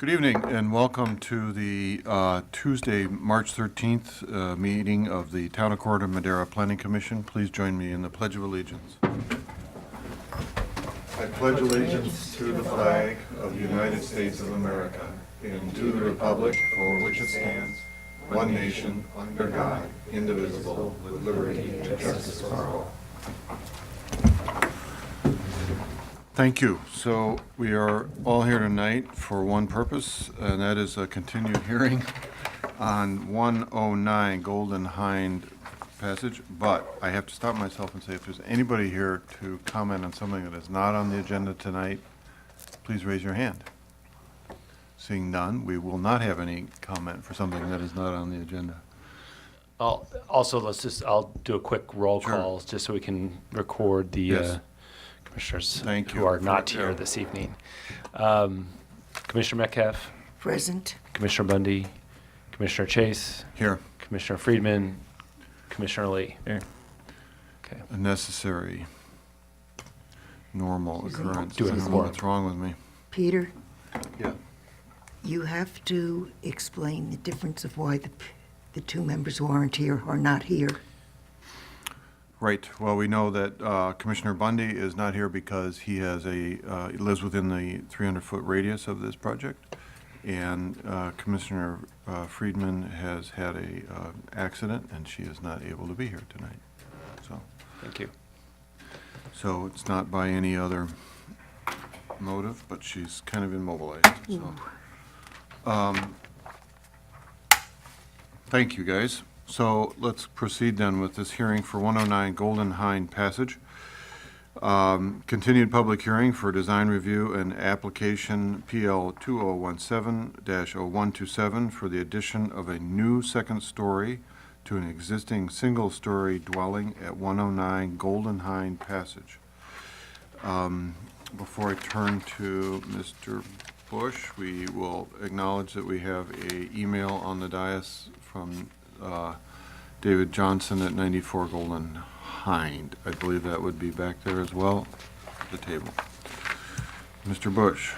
Good evening and welcome to the Tuesday, March 13th meeting of the Town of Corte Madera Planning Commission. Please join me in the Pledge of Allegiance. I pledge allegiance to the flag of the United States of America and to the republic for which it stands, one nation, under God, indivisible, with liberty and justice for all. Thank you. So we are all here tonight for one purpose, and that is a continued hearing on 109 Golden Hind Passage. But I have to stop myself and say, if there's anybody here to comment on something that is not on the agenda tonight, please raise your hand. Seeing none, we will not have any comment for something that is not on the agenda. I'll do a quick roll call just so we can record the commissioners who are not here this evening. Commissioner Metcalf. Present. Commissioner Bundy. Commissioner Chase. Here. Commissioner Friedman. Commissioner Lee. Here. Okay. A necessary, normal occurrence. I don't know what's wrong with me. Peter? Yeah. You have to explain the difference of why the two members who aren't here are not here. Right. Well, we know that Commissioner Bundy is not here because he has he lives within the 300-foot radius of this project, and Commissioner Friedman has had a accident, and she is not able to be here tonight. So. Thank you. So it's not by any other motive, but she's kind of immobilized. So. Thank you, guys. So let's proceed then with this hearing for 109 Golden Hind Passage. Continued public hearing for design review and application PL 2017-0127 for the addition of a new second story to an existing single-story dwelling at 109 Golden Hind Passage. Before I turn to Mr. Bush, we will acknowledge that we have an email on the dais from David Johnson at 94 Golden Hind. I believe that would be back there as well, at the table. Mr. Bush.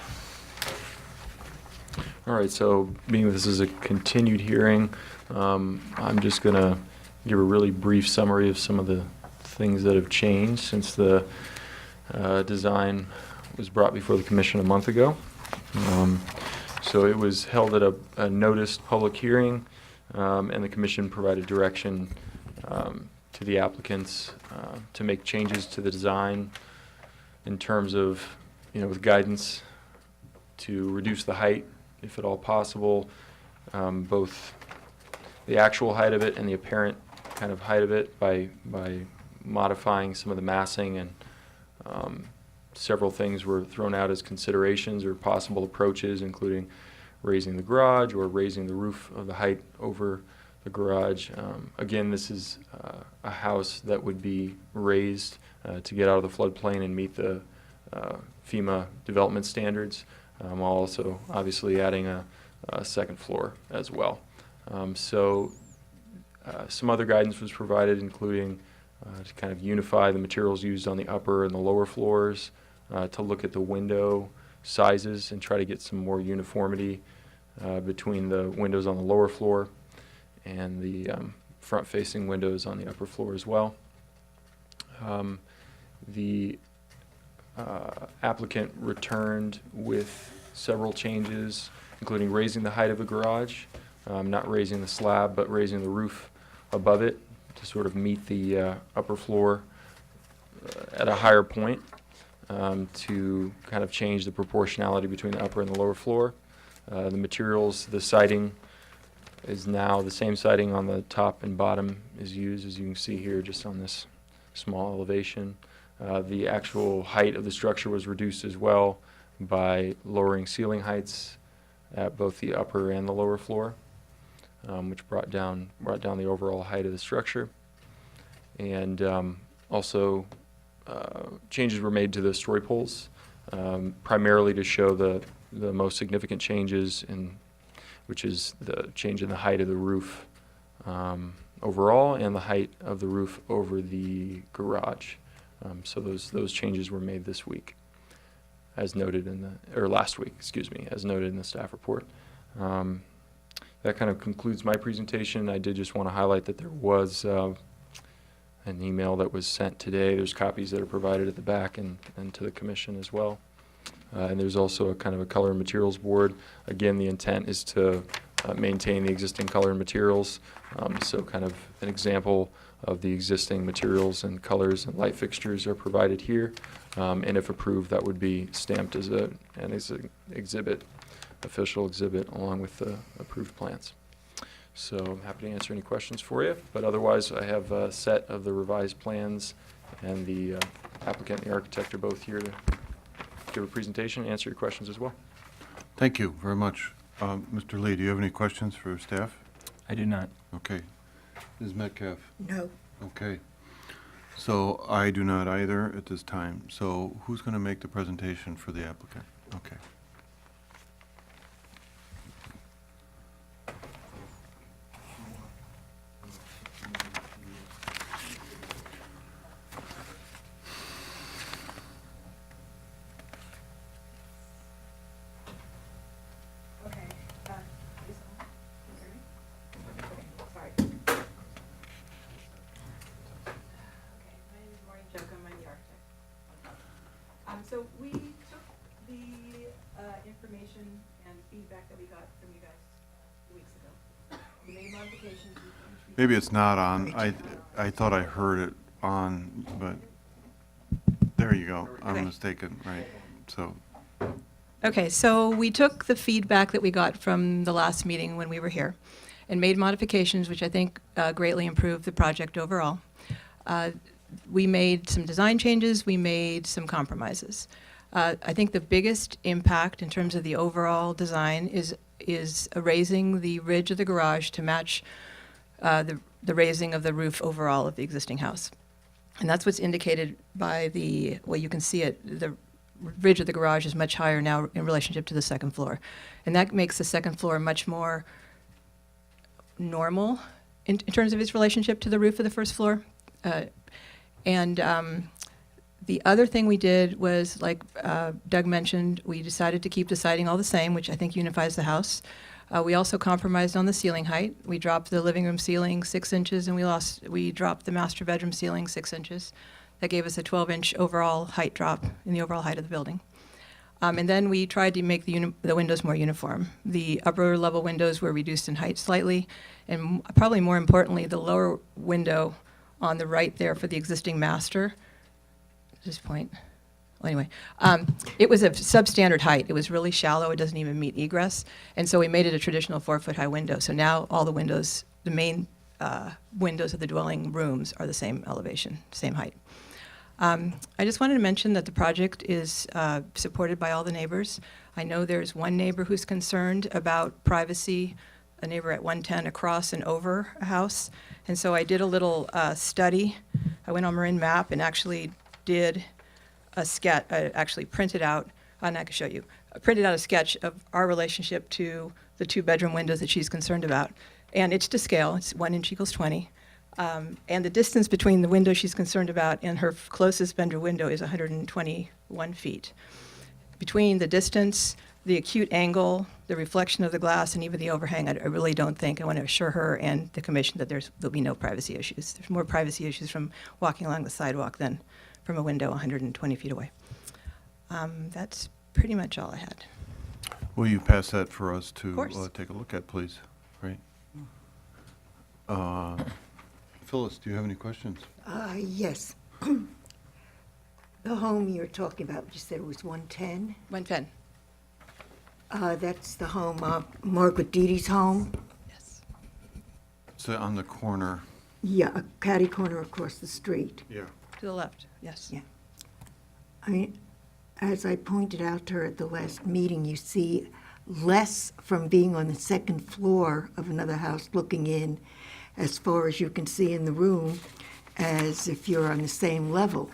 All right, so being this is a continued hearing, I'm just going to give a really brief summary of some of the things that have changed since the design was brought before the commission a month ago. So it was held at a noticed public hearing, and the commission provided direction to the applicants to make changes to the design in terms of, with guidance to reduce the height, if at all possible, both the actual height of it and the apparent kind of height of it by modifying some of the massing, and several things were thrown out as considerations or possible approaches, including raising the garage or raising the roof of the height over the garage. Again, this is a house that would be raised to get out of the floodplain and meet the FEMA development standards, while also obviously adding a second floor as well. So some other guidance was provided, including to kind of unify the materials used on the upper and the lower floors, to look at the window sizes and try to get some more uniformity between the windows on the lower floor and the front-facing windows on the upper floor as well. The applicant returned with several changes, including raising the height of the garage, not raising the slab, but raising the roof above it to sort of meet the upper floor at a higher point, to kind of change the proportionality between the upper and the lower floor. The materials, the siding is now the same siding on the top and bottom is used, as you can see here just on this small elevation. The actual height of the structure was reduced as well by lowering ceiling heights at both the upper and the lower floor, which brought down the overall height of the structure. And also changes were made to the story poles, primarily to show the most significant changes, which is the change in the height of the roof overall and the height of the roof over the garage. So those changes were made this week. as noted in the, or last week, excuse me, as noted in the staff report. That kind of concludes my presentation. I did just want to highlight that there was an email that was sent today. There's copies that are provided at the back and to the commission as well. And there's also a kind of a color and materials board. Again, the intent is to maintain the existing color and materials. So kind of an example of the existing materials and colors and light fixtures are provided here. And if approved, that would be stamped as an exhibit, official exhibit, along with the approved plans. So I'm happy to answer any questions for you, but otherwise I have a set of the revised plans, and the applicant and the architect are both here to give a presentation and answer your questions as well. Thank you very much. Mr. Lee, do you have any questions for staff? I do not. Okay. Ms. Metcalf? No. Okay. So I do not either at this time. So who's going to make the presentation for the applicant? Okay. Okay, is on? Can you hear me? Okay, sorry. Okay, my name is Maureen Jokum, I'm the architect. So we took the information and feedback that we got from you guys 2 weeks ago. We made modifications. Maybe it's not on. I thought I heard it on, but there you go. I'm Okay. mistaken, right. So, Okay, so we took the feedback that we got from the last meeting when we were here and made modifications, which I think greatly improved the project overall. We made some design changes, we made some compromises. I think the biggest impact in terms of the overall design is raising the ridge of the garage to match the raising of the roof overall of the existing house. And that's what's indicated by well, you can see it, the ridge of the garage is much higher now in relationship to the second floor. And that makes the second floor much more normal in terms of its relationship to the roof of the first floor. The other thing we did was, like Doug mentioned, we decided to keep the siding all the same, which I think unifies the house. We also compromised on the ceiling height. We dropped the living room ceiling 6 inches, and we dropped the master bedroom ceiling 6 inches. That gave us a 12-inch overall height drop in the overall height of the building. And then we tried to make the windows more uniform. The upper level windows were reduced in height slightly, and probably more importantly, the lower window on the right there for the existing master, at this point, well, anyway, it was a substandard height. It was really shallow. It doesn't even meet egress. And so we made it a traditional 4-foot high window. So now all the windows, the main windows of the dwelling rooms are the same elevation, same height. I just wanted to mention that the project is supported by all the neighbors. I know there's one neighbor who's concerned about privacy, a neighbor at 110 across and over a house. And so I did a little study. I went on Marin Map and actually did a sketch, actually printed out, and I can show you, printed out a sketch of our relationship to the 2-bedroom windows that she's concerned about. And it's to scale. It's 1 inch equals 20. And the distance between the window she's concerned about and her closest bedroom window is 121 feet. Between the distance, the acute angle, the reflection of the glass, and even the overhang, I really don't think, I want to assure her and the commission that there'll be no privacy issues. There's more privacy issues from walking along the sidewalk than from a window 120 feet away. That's pretty much all I had. will you pass that for us to course. take a look at, please? Right. Phyllis, do you have any questions? Yes. The home you're talking about, you said it was 110? 110. That's the home, Margaret Deedy's home? Yes. It's on the corner. Yeah, a catty corner across the street. Yeah. To the left, yes. Yeah. I mean, as I pointed out to her at the last meeting, you see less from being on the second floor of another house looking in as far as you can see in the room as if you're on the same level.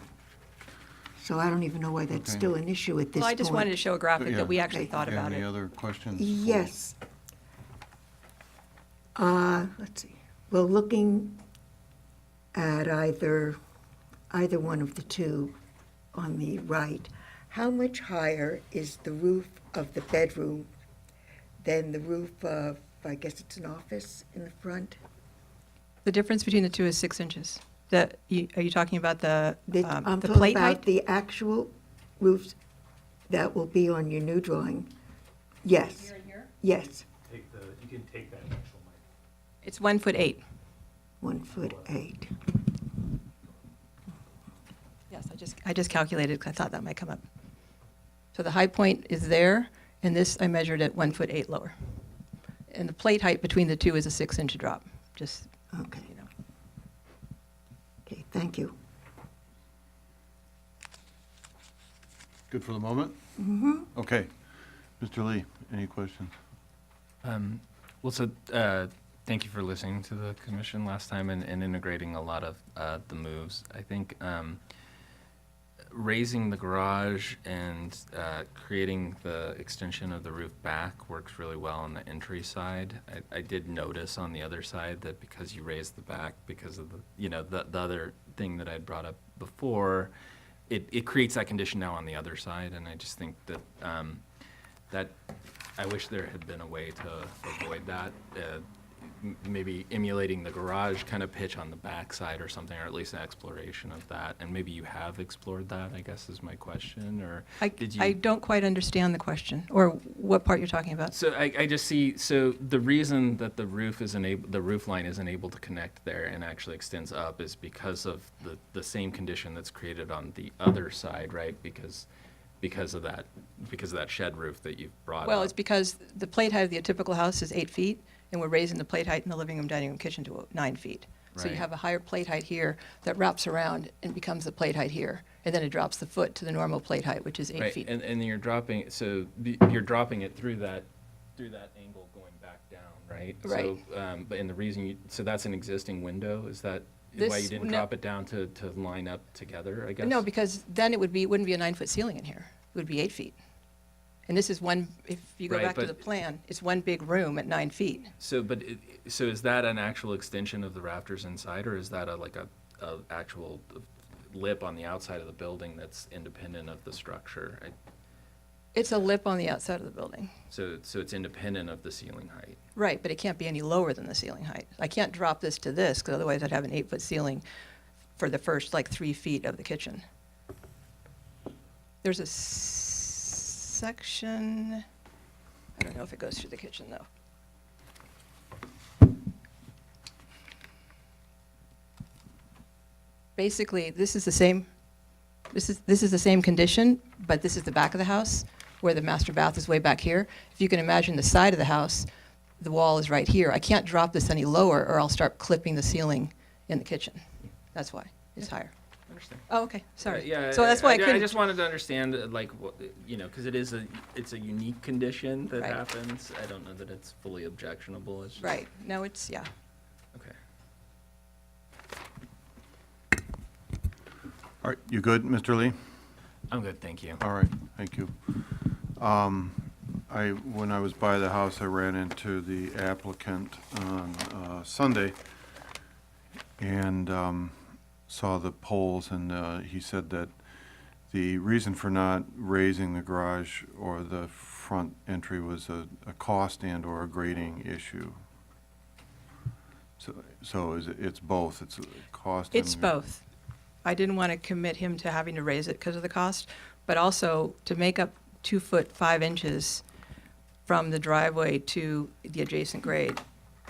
So I don't even know why that's Okay. still an issue at this point. Well, I just wanted to show a graphic Yeah. that we actually Okay. thought Do you have about any it. other questions? Yes. Let's see. Well, looking at either one of the two on the right, how much higher is the roof of the bedroom than the roof of, I guess it's an office in the front? The difference between the two is 6 inches. Are you talking about I'm the talking plate about height? the actual roofs that will be on your new drawing. Yes. Yes, You can take that actual mic. It's 1'8". 1'8". Yes, I just calculated because I thought that might come up. So the high point is there, and this I measured at 1'8" lower. And the plate height between the two is a 6-inch drop, just, Okay, you know. okay, thank you. Good for the moment? Mm-hmm. Okay. Mr. Lee, any questions? Well, so thank you for listening to the commission last time and integrating a lot of the moves. I think raising the garage and creating the extension of the roof back works really well on the entry side. I did notice on the other side that because you raised the back, because of the other thing that I'd brought up before, it creates that condition now on the other side, and I just think that that I wish there had been a way to avoid that. Maybe emulating the garage kind of pitch on the backside or something, or at least an exploration of that. And maybe you have explored that, I guess, is my question, or did you? I don't quite understand the question, or what part you're talking about. So I just see, so the reason that the roof the roof line isn't able to connect there and actually extends up is because of the same condition that's created on the other side, right? Because of that shed roof that you've brought Well, up. it's because the plate height of the typical house is 8 feet, and we're raising the plate height in the living room, dining room, kitchen to 9 feet. So you Right. have a higher plate height here that wraps around and becomes the plate height here, and then it drops the foot to the normal plate height, which is 8 Right, feet. and you're dropping, you're dropping it through that angle going back down, right? Right. So, but and the reason so that's an existing window, is that why This- you didn't no. drop it down to line up together, I guess? No, because then it wouldn't be a 9-foot ceiling in here. It would be 8 feet. And this is if you go Right, back to the but- plan, it's one big room at 9 feet. So, so is that an actual extension of the rafters inside, or is that a actual lip on the outside of the building that's independent of the structure? It's a lip on the outside of the building. So it's independent of the ceiling height. Right, but it can't be any lower than the ceiling height. I can't drop this to this, because otherwise I'd have an 8-foot ceiling for the first, 3 feet of the kitchen. There's a section, I don't know if it goes through the kitchen, though. Basically, this is the same condition, but this is the back of the house, where the master bath is way back here. If you can imagine the side of the house, the wall is right here. I can't drop this any lower, or I'll start clipping the ceiling in the kitchen. That's why it's higher. Understand. Oh, okay, sorry. Yeah. So that's why I I couldn't. just wanted to understand, because it's a unique condition that Right. happens. I don't know that it's fully objectionable. It's just, Right, no, it's, yeah. Okay. All right, you good, Mr. Lee? I'm good, thank you. All right, thank you. When I was by the house, I ran into the applicant on Sunday and saw the poles, and he said that the reason for not raising the garage or the front entry was a cost and/or a grading issue. So it's both, it's a cost and... It's both. I didn't want to commit him to having to raise it because of the cost, but also to make up 2 foot 5 inches from the driveway to the adjacent grade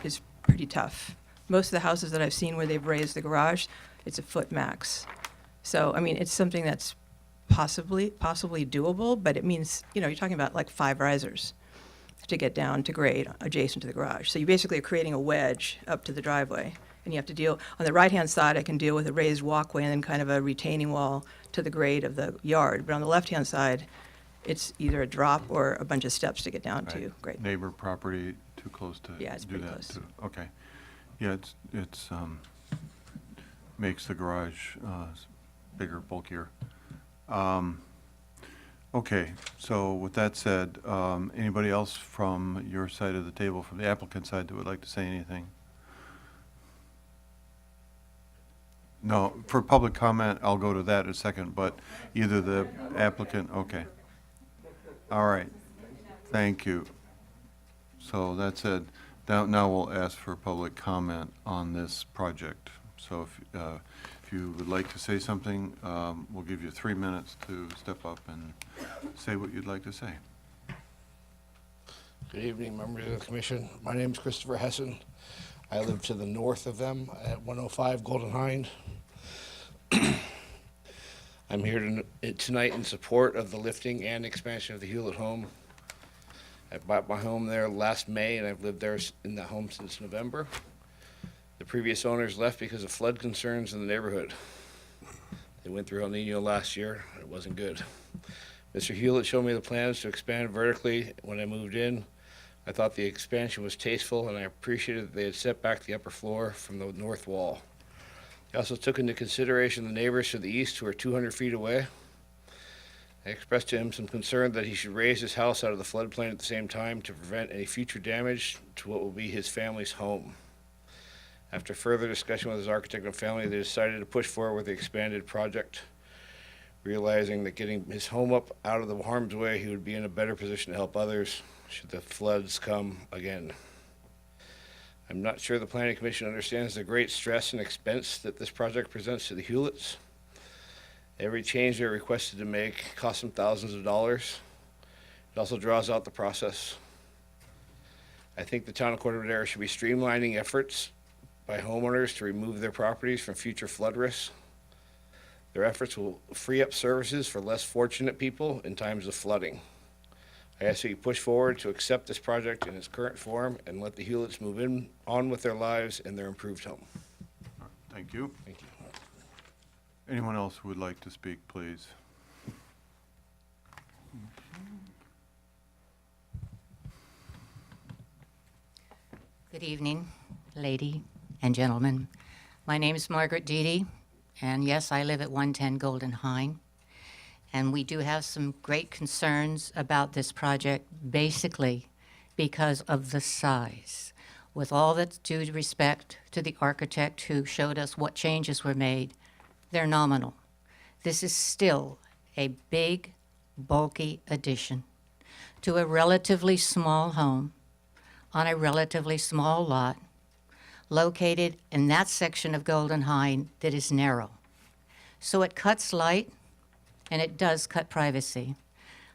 is pretty tough. Most of the houses that I've seen where they've raised the garage, it's a foot max. So, I mean, it's something that's possibly doable, but it means, you're talking about 5 risers to get down to grade adjacent to the garage. So you basically are creating a wedge up to the driveway. And you have to deal, on the right-hand side, I can deal with a raised walkway and then kind of a retaining wall to the grade of the yard. But on the left-hand side, it's either a drop or a bunch of steps to get down to Right. grade. Neighbor property too close to do that? Yeah, it's pretty close. too. Okay. Yeah, it's makes the garage bigger, bulkier. Okay, so with that said, anybody else from your side of the table, from the applicant side, that would like to say anything? No, for public comment, I'll go to that in a second, but either the applicant, okay. All right, thank you. So that's it. Now we'll ask for public comment on this project. So if you would like to say something, we'll give you 3 minutes to step up and say what you'd like to say. Good evening, members of the commission. My name is Christopher Hessen. I live to the north of them at 105 Golden Hind. I'm here tonight in support of the lifting and expansion of the Hewlett home. I bought my home there last May, and I've lived there in that home since November. The previous owners left because of flood concerns in the neighborhood. They went through El Nino last year, and it wasn't good. Mr. Hewlett showed me the plans to expand vertically when I moved in. I thought the expansion was tasteful, and I appreciated that they had set back the upper floor from the north wall. He also took into consideration the neighbors to the east who are 200 feet away. I expressed to him some concern that he should raise his house out of the floodplain at the same time to prevent any future damage to what will be his family's home. After further discussion with his architect and family, they decided to push forward with the expanded project, realizing that getting his home up out of the harm's way, he would be in a better position to help others should the floods come again. I'm not sure the Planning Commission understands the great stress and expense that this project presents to the Hewletts. Every change they're requested to make costs them thousands of dollars. It also draws out the process. I think the town of Corte Madera should be streamlining efforts by homeowners to remove their properties from future flood risks. Their efforts will free up services for less fortunate people in times of flooding. I ask that you push forward to accept this project in its current form and let the Hewletts move on with their lives in their improved home. Thank you. Thank you. Anyone else who would like to speak, please? Good evening, lady and gentlemen. My name is Margaret Deedy, and yes, I live at 110 Golden Hind. And we do have some great concerns about this project, basically because of the size. With all that's due respect to the architect who showed us what changes were made, they're nominal. This is still a big, bulky addition to a relatively small home on a relatively small lot located in that section of Golden Hind that is narrow. So it cuts light, and it does cut privacy.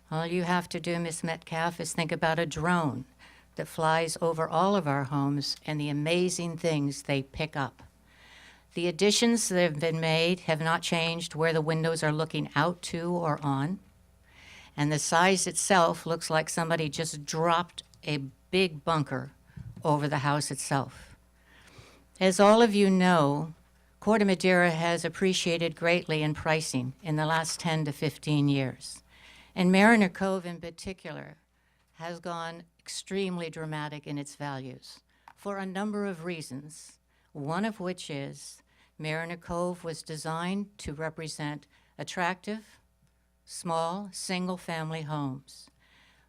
All you have to do, Ms. Metcalf, is think about a drone that flies over all of our homes and the amazing things they pick up. The additions that have been made have not changed where the windows are looking out to or on, and the size itself looks like somebody just dropped a big bunker over the house itself. As all of you know, Corte Madera has appreciated greatly in pricing in the last 10 to 15 years. And Mariner Cove in particular has gone extremely dramatic in its values for a number of reasons, one of which is Mariner Cove was designed to represent attractive, small, single-family homes.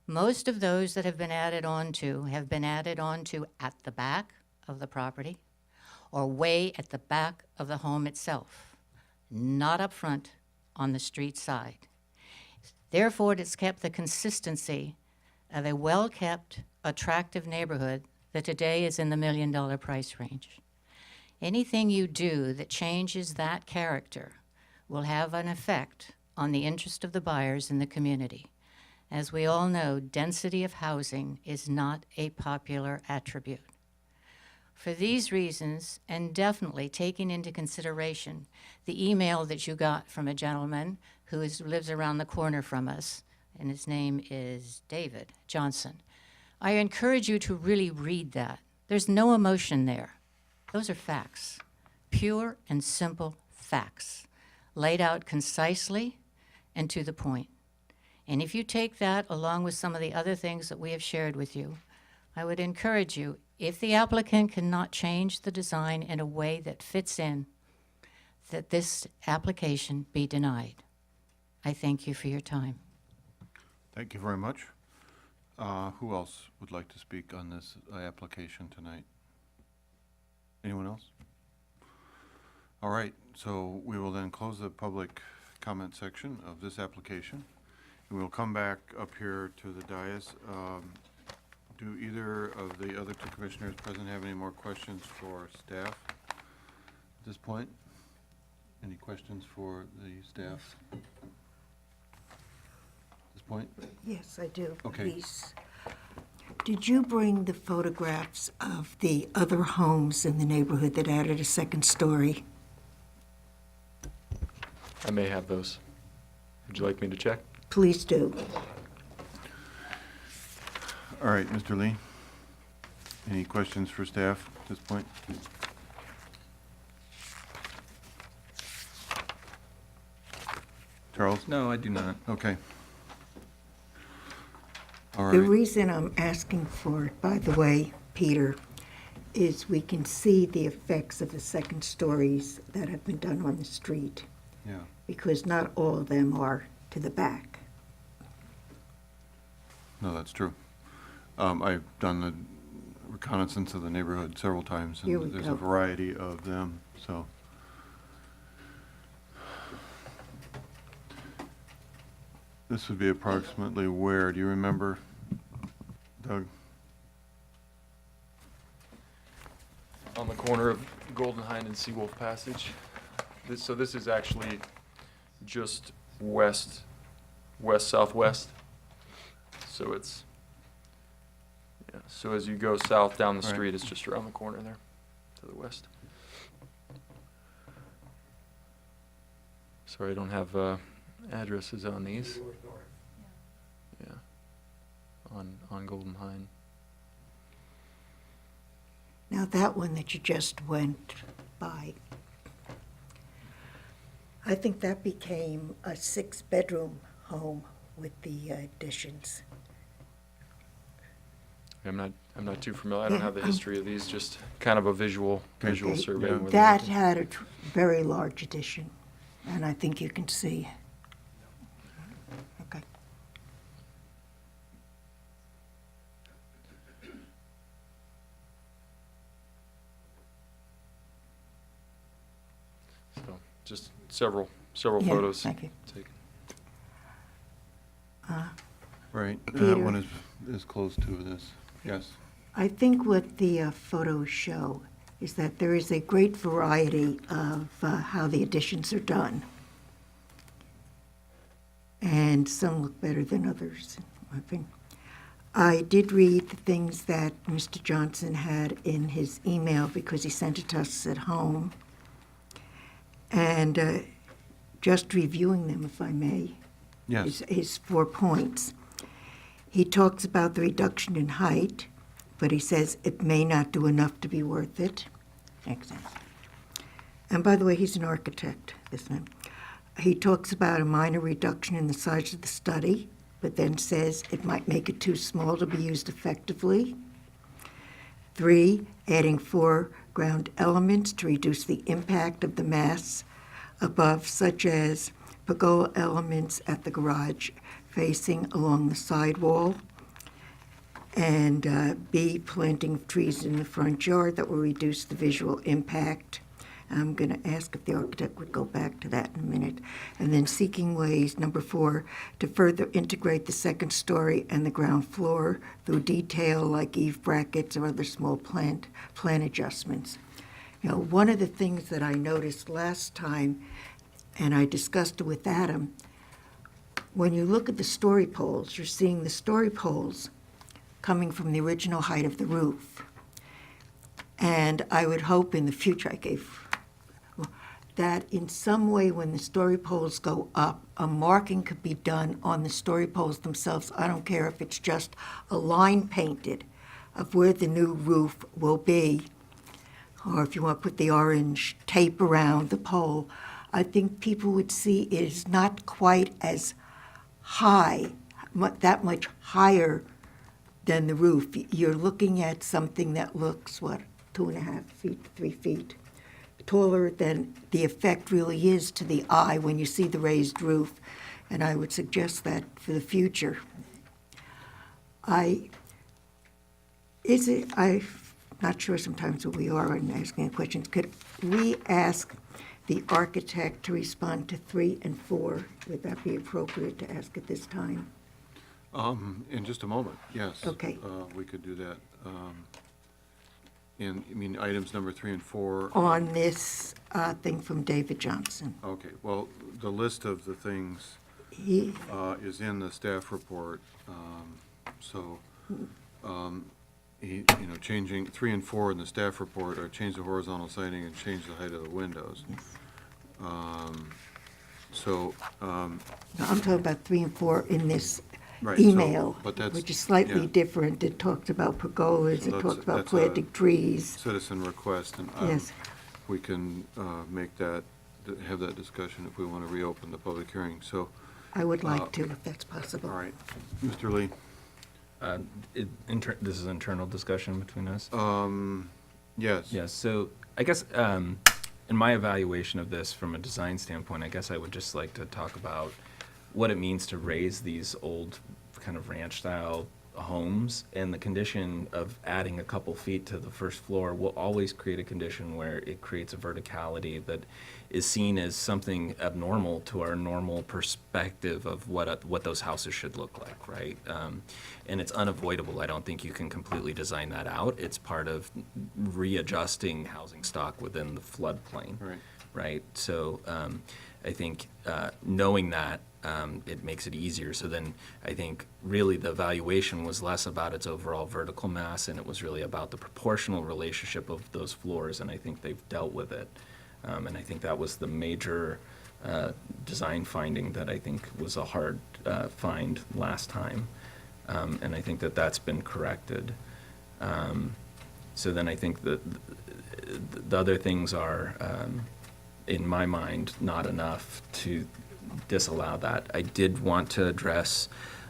Most of those that have been added on to at the back of the property or way at the back of the home itself, not up front on the street side. Therefore, it has kept the consistency of a well-kept, attractive neighborhood that today is in the $1 million price range. Anything you do that changes that character will have an effect on the interest of the buyers in the community. As we all know, density of housing is not a popular attribute. For these reasons, and definitely taking into consideration the email that you got from a gentleman who lives around the corner from us, and his name is David Johnson, I encourage you to really read that. There's no emotion there. Those are facts, pure and simple facts, laid out concisely and to the point. And if you take that along with some of the other things that we have shared with you, I would encourage you, if the applicant cannot change the design in a way that fits in, that this application be denied. I thank you for your time. Thank you very much. Who else would like to speak on this application tonight? Anyone else? All right, so we will then close the public comment section of this application. And we'll come back up here to the dais. Do either of the other two commissioners present have any more questions for staff at this point? Any questions for the staff at this point? Yes, I do, Okay. please. Did you bring the photographs of the other homes in the neighborhood that added a second story? I may have those. Would you like me to check? Please do. All right, Mr. Lee, any questions for staff at this point? Charles? No, I do not. Okay. All The right, reason I'm asking for it, by the way, Peter, is we can see the effects of the second stories that have been done on the street, yeah. because not all of them are to the back. No, that's true. I've done the reconnaissance of the neighborhood several times, Here we and there's go. a variety of them, so. This would be approximately where, do you remember, Doug? On the corner of Golden Hind and Seawolf Passage. So this is actually just west-southwest. So it's, yeah, so as you go south down the Right. street, it's just around the corner there, to the west. Sorry, I don't have addresses on these. Yeah, on Golden Hind. Now, that one that you just went by, I think that became a 6-bedroom home with the additions. I'm not too familiar. I don't have the history of these, just kind of a visual Okay, survey. more than that anything. had a very large addition, and I think you can see. Okay. So, just several Yeah, photos thank you. taken. Right, that Peter. one is close to this, yes. I think what the photos show is that there is a great variety of how the additions are done. And some look better than others, in my opinion. I did read the things that Mr. Johnson had in his email because he sent it to us at home. And just reviewing them, if I may, Yes, his 4 points. He talks about the reduction in height, but he says it may not do enough to be worth it. Makes sense. And by the way, he's an architect, this man. He talks about a minor reduction in the size of the study, but then says it might make it too small to be used effectively. 3, adding foreground elements to reduce the impact of the mass above, such as pergola elements at the garage facing along the sidewall. And B, planting of trees in the front yard that will reduce the visual impact. I'm going to ask if the architect would go back to that in a minute. And then seeking ways, number 4, to further integrate the second story and the ground floor through detail like eave brackets or other small plan adjustments. You know, one of the things that I noticed last time, and I discussed it with Adam, when you look at the story poles, you're seeing the story poles coming from the original height of the roof. And I would hope in the future, that in some way when the story poles go up, a marking could be done on the story poles themselves. I don't care if it's just a line painted of where the new roof will be, or if you want to put the orange tape around the pole. I think people would see it is not quite as high, that much higher than the roof. You're looking at something that looks, 2.5 feet, 3 feet taller than the effect really is to the eye when you see the raised roof. And I would suggest that for the future. not sure sometimes what we are in asking questions. Could we ask the architect to respond to 3 and 4? Would that be appropriate to ask at this time? In just a moment, yes. Okay. We could do that. And, I mean, items number 3 and 4. On this thing from David Johnson. Okay, well, the list of the things He, is in the staff report. So, changing 3 and 4 in the staff report are change the horizontal siding and change the height of the windows. So, I'm talking about 3 and 4 in this Right, so- email, but that's- which is slightly yeah. different. It talks about pergolas, So it that's- talks about that's a- planting trees. citizen request, and Yes. we can make that, have that discussion if we want to reopen the public hearing. So, I would like to, if that's possible. all right, Mr. Lee? This is internal discussion between us? Yes. Yes, so I guess in my evaluation of this from a design standpoint, I guess I would just like to talk about what it means to raise these old kind of ranch-style homes, and the condition of adding a couple feet to the first floor will always create a condition where it creates a verticality that is seen as something abnormal to our normal perspective of what those houses should look like, right? And it's unavoidable. I don't think you can completely design that out. It's part of readjusting housing stock within the floodplain. Right. Right? So I think knowing that, it makes it easier. So then I think really the evaluation was less about its overall vertical mass, and it was really about the proportional relationship of those floors, and I think they've dealt with it. And I think that was the major design finding that I think was a hard find last time. And I think that that's been corrected. So then I think that the other things are, in my mind, not enough to disallow that. I did want to address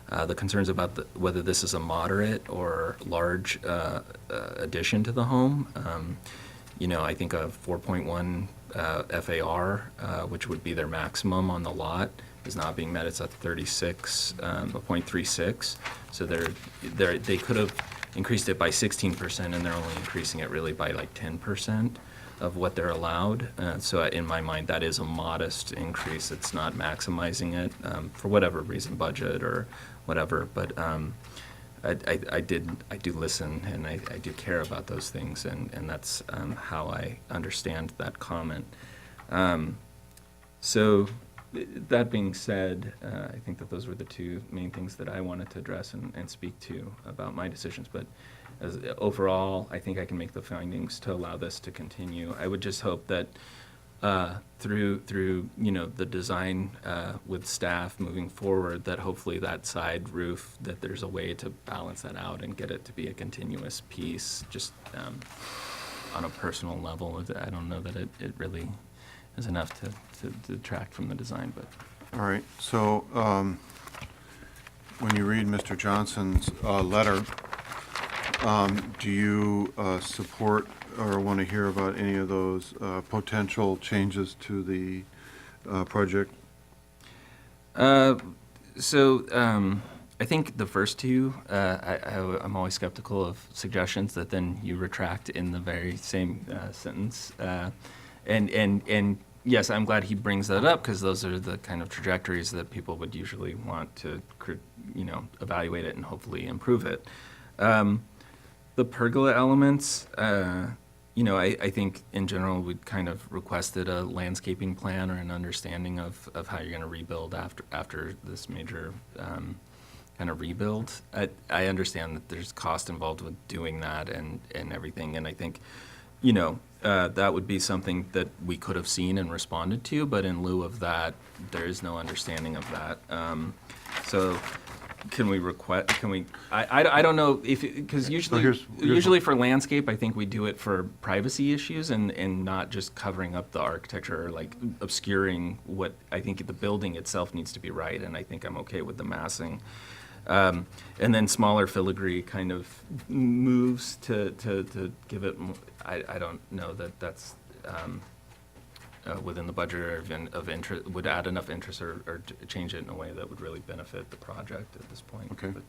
the concerns about whether this is a moderate or large addition to the home. I think a 4.1 FAR, which would be their maximum on the lot, is not being met. It's at 0.36. So they could have increased it by 16%, and they're only increasing it really by like 10% of what they're allowed. So in my mind, that is a modest increase. It's not maximizing it for whatever reason, budget or whatever. But I do listen, and I do care about those things, and that's how I understand that comment. So that being said, I think that those were the two main things that I wanted to address and speak to about my decisions. But overall, I think I can make the findings to allow this to continue. I would just hope that through the design with staff moving forward, that hopefully that side roof, that there's a way to balance that out and get it to be a continuous piece, just on a personal level. I don't know that it really is enough to detract from the design, but. All right, so when you read Mr. Johnson's letter, do you support or want to hear about any of those potential changes to the project? So I think the first two, I'm always skeptical of suggestions that then you retract in the very same sentence. And yes, I'm glad he brings that up, because those are the kind of trajectories that people would usually want to, evaluate it and hopefully improve it. The pergola elements, I think in general we kind of requested a landscaping plan or an understanding of how you're going to rebuild after this major kind of rebuild. I understand that there's cost involved with doing that and everything, and I think, that would be something that we could have seen and responded to, but in lieu of that, there is no understanding of that. So can we request, I don't know if, because usually for landscape, I think we do it for privacy issues and not just covering up the architecture or like obscuring what I think the building itself needs to be right, and I think I'm okay with the massing. And then smaller filigree kind of moves to give it, I don't know that that's within the budget of interest, would add enough interest or change it in a way that would really benefit the project at this point. Okay. But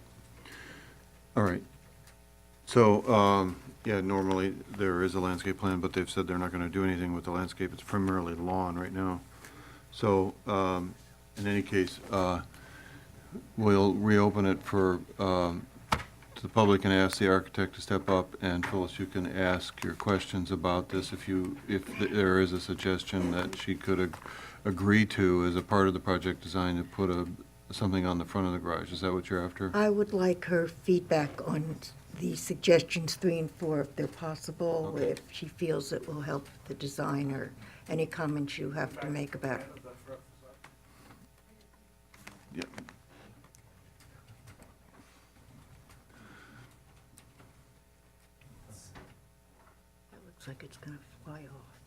All right. So, yeah, normally there is a landscape plan, but they've said they're not going to do anything with the landscape. It's primarily lawn right now. So, in any case, we'll reopen it for, to the public and ask the architect to step up. And Phyllis, you can ask your questions about this if there is a suggestion that she could agree to as a part of the project design to put something on the front of the garage. Is that what you're after? I would like her feedback on the suggestions 3 and 4, if they're possible, Okay. if she feels it will help the design, or any comments you have to make about it. Yeah. It looks like it's going to fly off.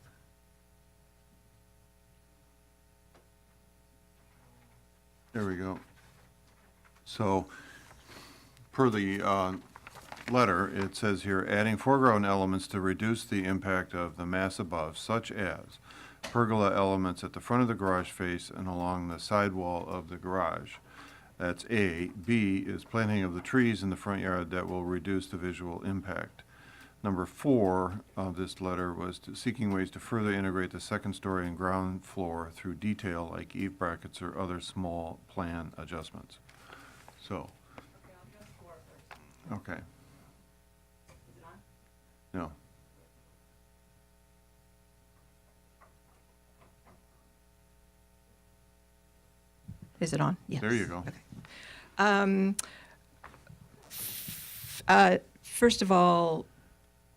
There we go. So, per the letter, it says here, adding foreground elements to reduce the impact of the mass above, such as pergola elements at the front of the garage face and along the sidewall of the garage. That's A. B is planting of the trees in the front yard that will reduce the visual impact. Number 4 of this letter was seeking ways to further integrate the second story and ground floor through detail like eave brackets or other small plan adjustments. So. Okay. No. Is it on? Yes. There you go. First of all,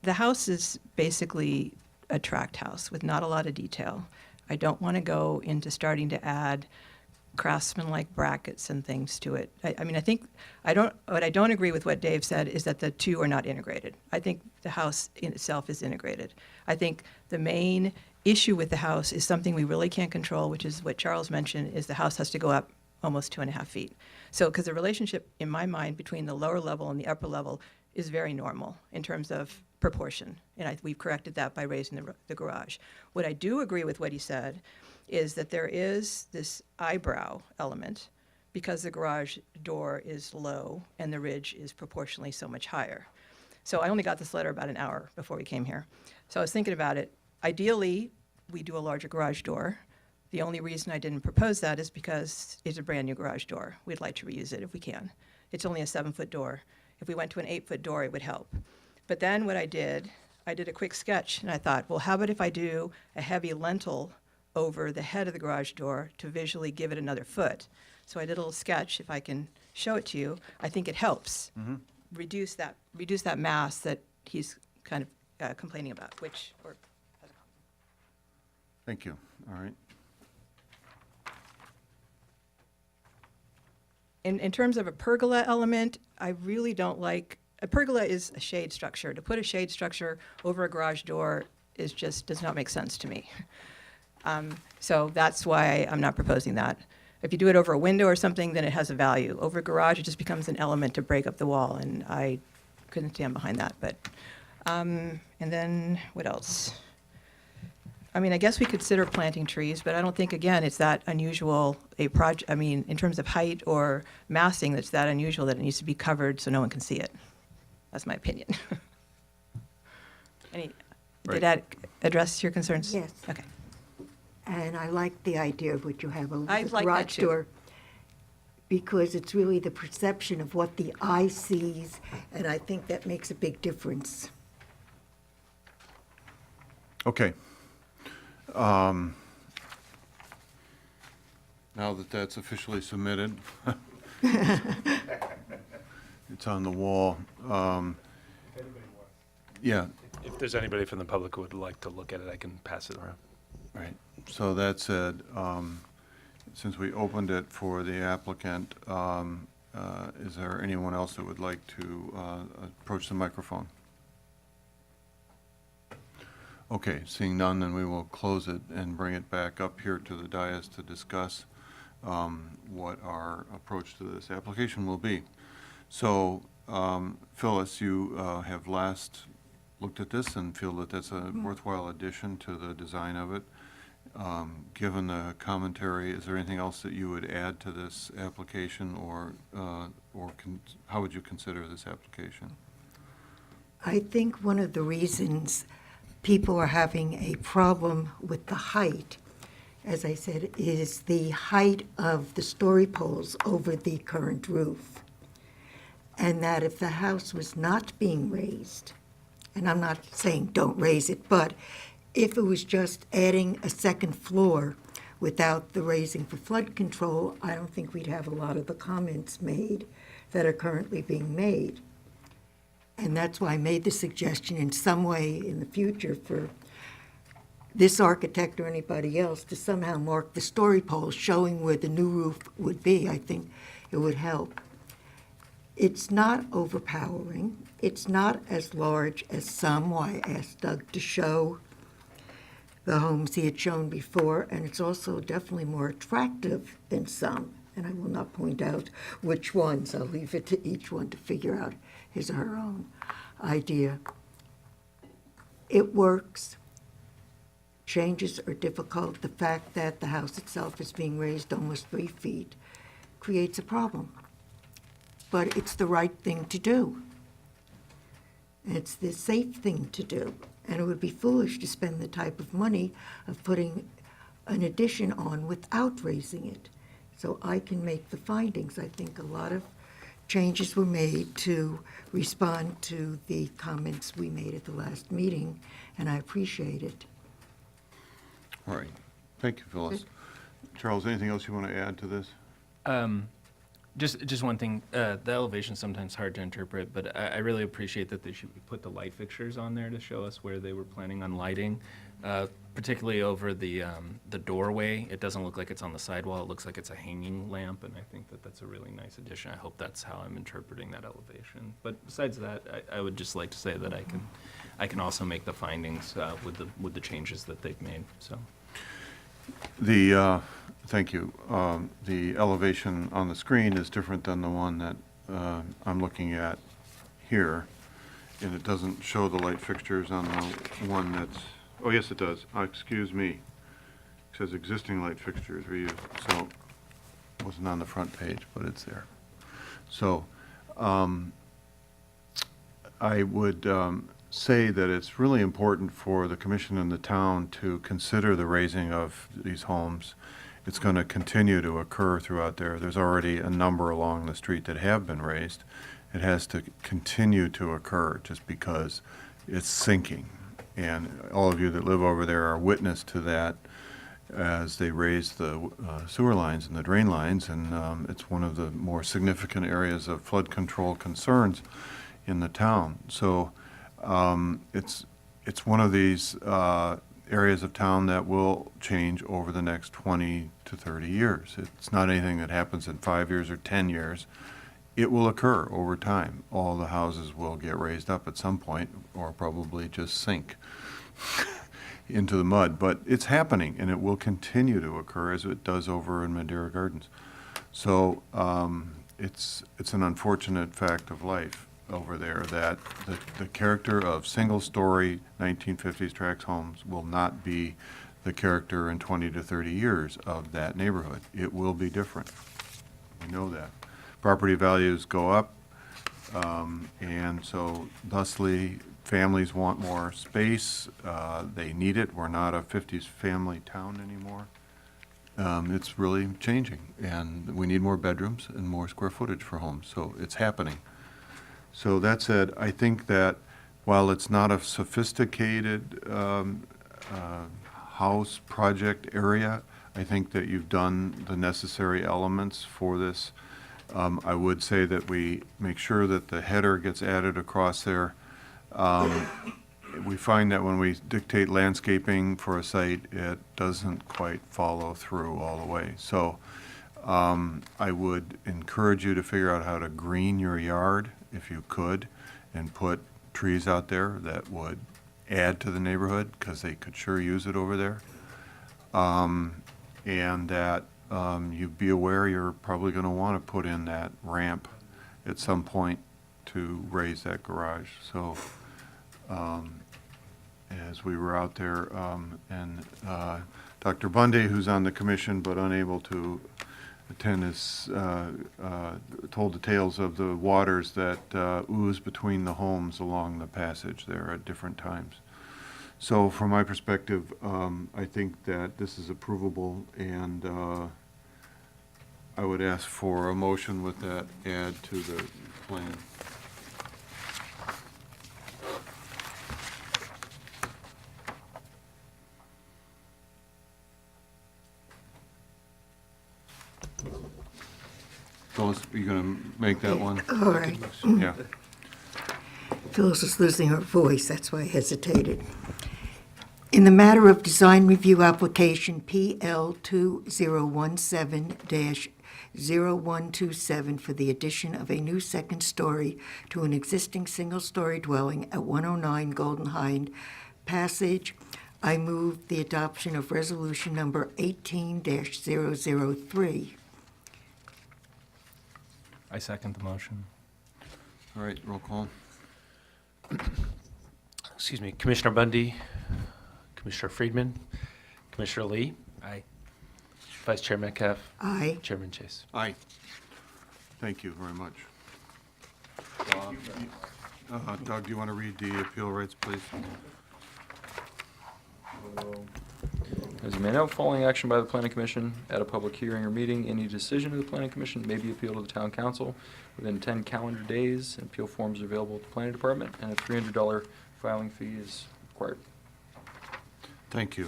the house is basically a tract house with not a lot of detail. I don't want to go into starting to add craftsman-like brackets and things to it. I mean, what I don't agree with what Dave said is that the two are not integrated. I think the house in itself is integrated. I think the main issue with the house is something we really can't control, which is what Charles mentioned, is the house has to go up almost 2.5 feet. So, because the relationship, in my mind, between the lower level and the upper level is very normal in terms of proportion. And we've corrected that by raising the garage. What I do agree with what he said is that there is this eyebrow element because the garage door is low and the ridge is proportionally so much higher. So I only got this letter about an hour before we came here. So I was thinking about it. Ideally, we do a larger garage door. The only reason I didn't propose that is because it's a brand new garage door. We'd like to reuse it if we can. It's only a 7-foot door. If we went to an 8-foot door, it would help. But then what I did a quick sketch, and I thought, well, how about if I do a heavy lintel over the head of the garage door to visually give it another foot? So I did a little sketch. If I can show it to you, I think it helps reduce that mass that he's kind of complaining about, Thank you. All right. In terms of a pergola element, I really don't like, a pergola is a shade structure. To put a shade structure over a garage door does not make sense to me. So that's why I'm not proposing that. If you do it over a window or something, then it has a value. Over a garage, it just becomes an element to break up the wall, and I couldn't stand behind that. But, and then what else? I mean, I guess we consider planting trees, but I don't think, again, it's that unusual I mean, in terms of height or massing, that's that unusual that it needs to be covered so no one can see it. That's my opinion. Right. Did that address your concerns? Yes. Okay. And I like the idea of what you have over I the like that garage too. door, because it's really the perception of what the eye sees, and I think that makes a big difference. Okay. Now that that's officially submitted, it's on the wall. Yeah, If there's anybody from the public who would like to look at it, I can pass it around. right. So that said, since we opened it for the applicant, is there anyone else that would like to approach the microphone? Okay, seeing none, then we will close it and bring it back up here to the dais to discuss what our approach to this application will be. So, Phyllis, you have last looked at this and feel that that's a worthwhile addition to the design of it. Given the commentary, is there anything else that you would add to this application, or how would you consider this application? I think one of the reasons people are having a problem with the height, as I said, is the height of the story poles over the current roof. And that if the house was not being raised, and I'm not saying don't raise it, but if it was just adding a second floor without the raising for flood control, I don't think we'd have a lot of the comments made that are currently being made. And that's why I made the suggestion in some way in the future for this architect or anybody else to somehow mark the story poles showing where the new roof would be. I think it would help. It's not overpowering. It's not as large as some. Why I asked Doug to show the homes he had shown before, and it's also definitely more attractive than some. And I will not point out which ones. I'll leave it to each one to figure out his or her own idea. It works. Changes are difficult. The fact that the house itself is being raised almost 3 feet creates a problem. But it's the right thing to do. It's the safe thing to do. And it would be foolish to spend the type of money of putting an addition on without raising it. So I can make the findings. I think a lot of changes were made to respond to the comments we made at the last meeting, and I appreciate it. All right. Thank you, Phyllis. Charles, anything else you want to add to this? Just one thing, the elevation's sometimes hard to interpret, but I really appreciate that they should put the light fixtures on there to show us where they were planning on lighting, particularly over the doorway. It doesn't look like it's on the sidewall, it looks like it's a hanging lamp, and I think that that's a really nice addition. I hope that's how I'm interpreting that elevation. But besides that, I would just like to say that I can also make the findings with the changes that they've made, so. Thank you. The elevation on the screen is different than the one that I'm looking at here, and it doesn't show the light fixtures on the one that's, oh, yes, it does. Excuse me. It says existing light fixtures reused, so it wasn't on the front page, but it's there. So I would say that it's really important for the commission and the town to consider the raising of these homes. It's going to continue to occur throughout there. There's already a number along the street that have been raised. It has to continue to occur just because it's sinking. And all of you that live over there are witness to that as they raise the sewer lines and the drain lines, and it's one of the more significant areas of flood control concerns in the town. So it's one of these areas of town that will change over the next 20 to 30 years. It's not anything that happens in 5 years or 10 years. It will occur over time. All the houses will get raised up at some point, or probably just sink into the mud. But it's happening, and it will continue to occur as it does over in Madeira Gardens. So it's an unfortunate fact of life over there that the character of single-story 1950s tracts homes will not be the character in 20 to 30 years of that neighborhood. It will be different. We know that. Property values go up, and so thusly families want more space. They need it. We're not a 50s family town anymore. It's really changing, and we need more bedrooms and more square footage for homes, so it's happening. So that said, I think that while it's not a sophisticated house project area, I think that you've done the necessary elements for this. I would say that we make sure that the header gets added across there. We find that when we dictate landscaping for a site, it doesn't quite follow through all the way. So I would encourage you to figure out how to green your yard, if you could, and put trees out there that would add to the neighborhood, because they could sure use it over there. And that you be aware you're probably going to want to put in that ramp at some point to raise that garage. So as we were out there, and Dr. Bundy, who's on the commission but unable to 10 is told the tales of the waters that ooze between the homes along the passage there at different times. So from my perspective, I think that this is approvable, and I would ask for a motion with that add to the plan. Phyllis, are you going to make that one? All right. Yeah. Phyllis is losing her voice, that's why I hesitated. In the matter of design review application PL 2017-0127 for the addition of a new second story to an existing single-story dwelling at 109 Golden Hind Passage, I move the adoption of resolution number 18-003. I second the motion. All right, roll call. Excuse me, Commissioner Bundy, Commissioner Friedman, Commissioner Lee, Aye. Vice Chair Metcalf, Aye. Chairman Chase. Aye. Thank you very much. Doug, do you want to read the appeal rights, please? As you may know, following action by the planning commission at a public hearing or meeting, any decision of the planning commission may be appealed to the town council within 10 calendar days. And appeal forms are available at the planning department, and a $300 filing fee is required. Thank you.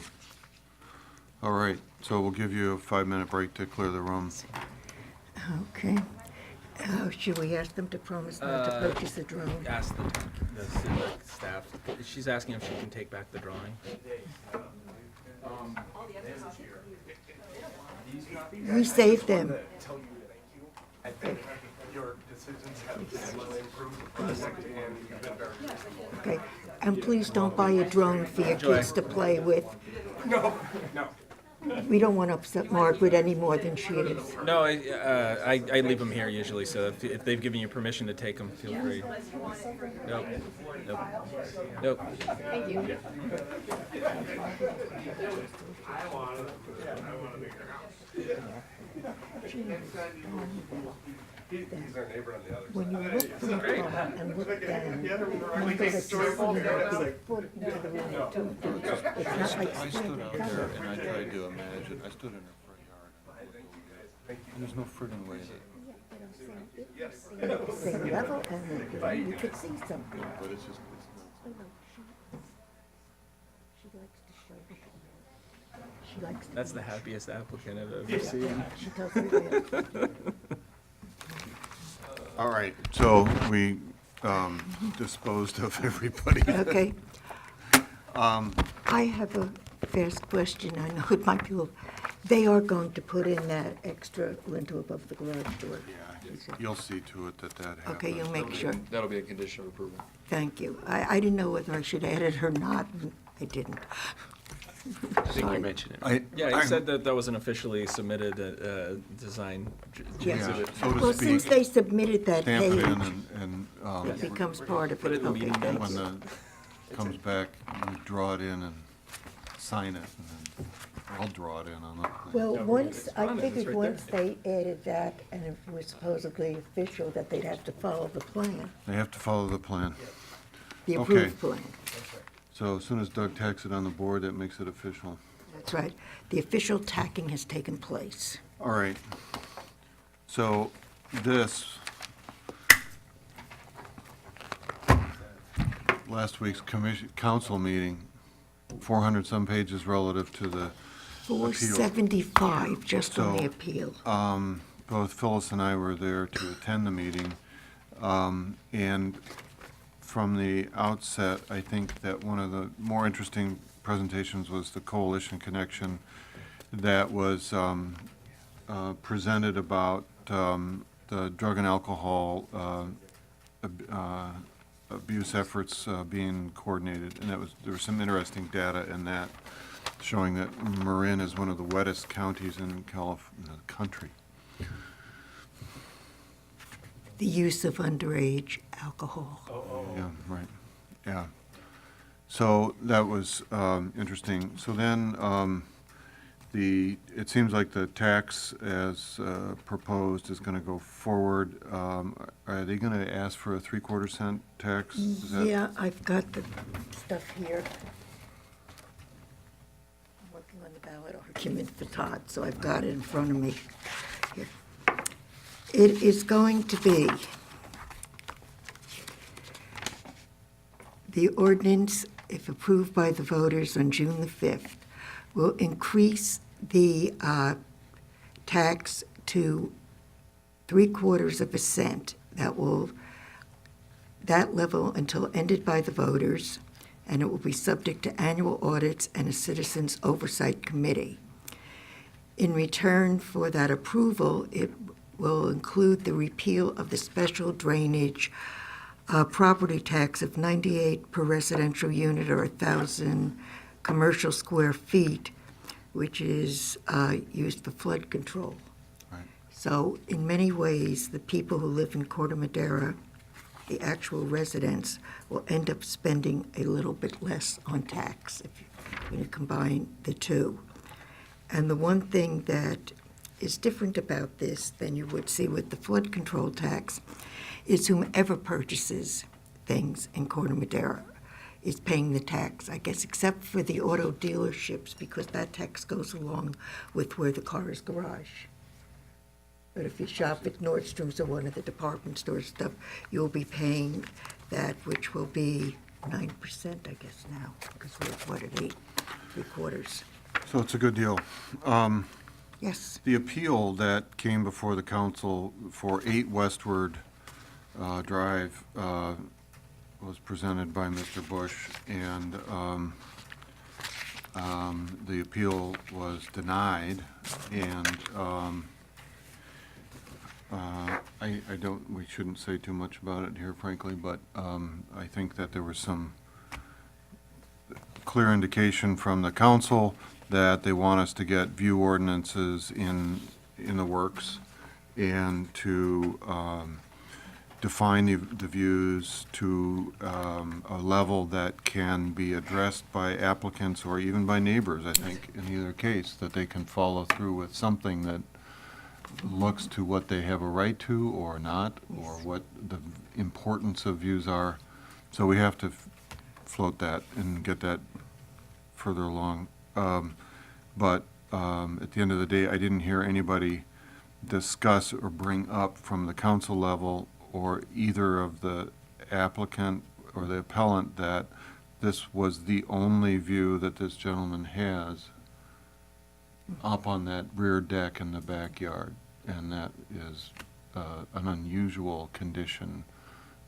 All right, so we'll give you a 5-minute break to clear the room. Okay. Should we ask them to promise not to purchase a drone? Ask the civic staff. She's asking if she can take back the drawing. We saved them. Okay, and please don't buy a drone for your kids to play with. No. We don't want to upset Margaret any more than she is. No, I leave them here usually, so if they've given you permission to take them, feel free. Nope. Nope. Thank you. When you look from the front and look down, you know that you see your foot into the room. It's not like I stood standing out there cover. and I tried to imagine, I stood in her front yard. And there's no friggin' way that, Same level, and you could see something. but it's just, She likes to show the She likes to. That's the happiest applicant I've ever seen. She tells me that. all right, so we disposed of everybody. Okay. I have a fast question. I know it might be, they are going to put in that extra lintel above the garage door. Yeah, you'll see to it that that happens. Okay, you'll make sure. That'll be a condition of approval. Thank you. I didn't know whether I should add it or not, and I didn't. I think you mentioned it. Yeah, he said that wasn't officially submitted design Yeah. exhibit. So to Well, since speak, they submitted that stamp it page, in and, it becomes part of Put it it. in the Okay, meeting thanks. when the, comes back, you draw it in and sign it, and then I'll draw it in on the plan. Well, once, I figured once they added that, and it was supposedly official, that they'd have to follow the plan, They have to follow the plan. the Okay. approved plan. So as soon as Doug tacks it on the board, that makes it official. That's right. The official tacking has taken place. All right. So this, last week's council meeting, 400-some pages relative to the appeal. 475, just on the So, appeal. Both Phyllis and I were there to attend the meeting. And from the outset, I think that one of the more interesting presentations was the coalition connection that was presented about the drug and alcohol abuse efforts being coordinated. And there was some interesting data in that, showing that Marin is one of the wettest counties in the country. The use of underage alcohol. Yeah, right, yeah. So that was interesting. So then, It seems like the tax as proposed is going to go forward. Are they going to ask for a 3/4 cent tax? Is that- Yeah, I've got the stuff here. I'm working on the ballot argument for Todd, so I've got it in front of me. Here. It is going to be the ordinance, if approved by the voters on June the 5th, will increase the tax to 3/4 cent. That level until ended by the voters, and it will be subject to annual audits and a citizens oversight committee. In return for that approval, it will include the repeal of the special drainage property tax of 98 per residential unit or 1,000 commercial square feet, which is used for flood control. Right. So in many ways, the people who live in Corte Madera, the actual residents, will end up spending a little bit less on tax if you combine the two. And the one thing that is different about this than you would see with the flood control tax is whomever purchases things in Corte Madera is paying the tax, I guess, except for the auto dealerships, because that tax goes along with where the car is garaged. But if you shop at Nordstrom's or one of the department store stuff, you'll be paying that, which will be 9%, I guess, now, because we're, what, at 8.75. So it's a good deal. Yes. The appeal that came before the council for 8 Westward Drive was presented by Mr. Bush, and the appeal was denied, and we shouldn't say too much about it here, frankly, but I think that there was some clear indication from the council that they want us to get view ordinances in the works, and to define the views to a level that can be addressed by applicants or even by neighbors, I think, in either case, that they can follow through with something that looks to what they have a right to or not, or what the importance of views are. So we have to float that and get that further along. But at the end of the day, I didn't hear anybody discuss or bring up from the council level or either of the applicant or the appellant that this was the only view that this gentleman has up on that rear deck in the backyard. And that is an unusual condition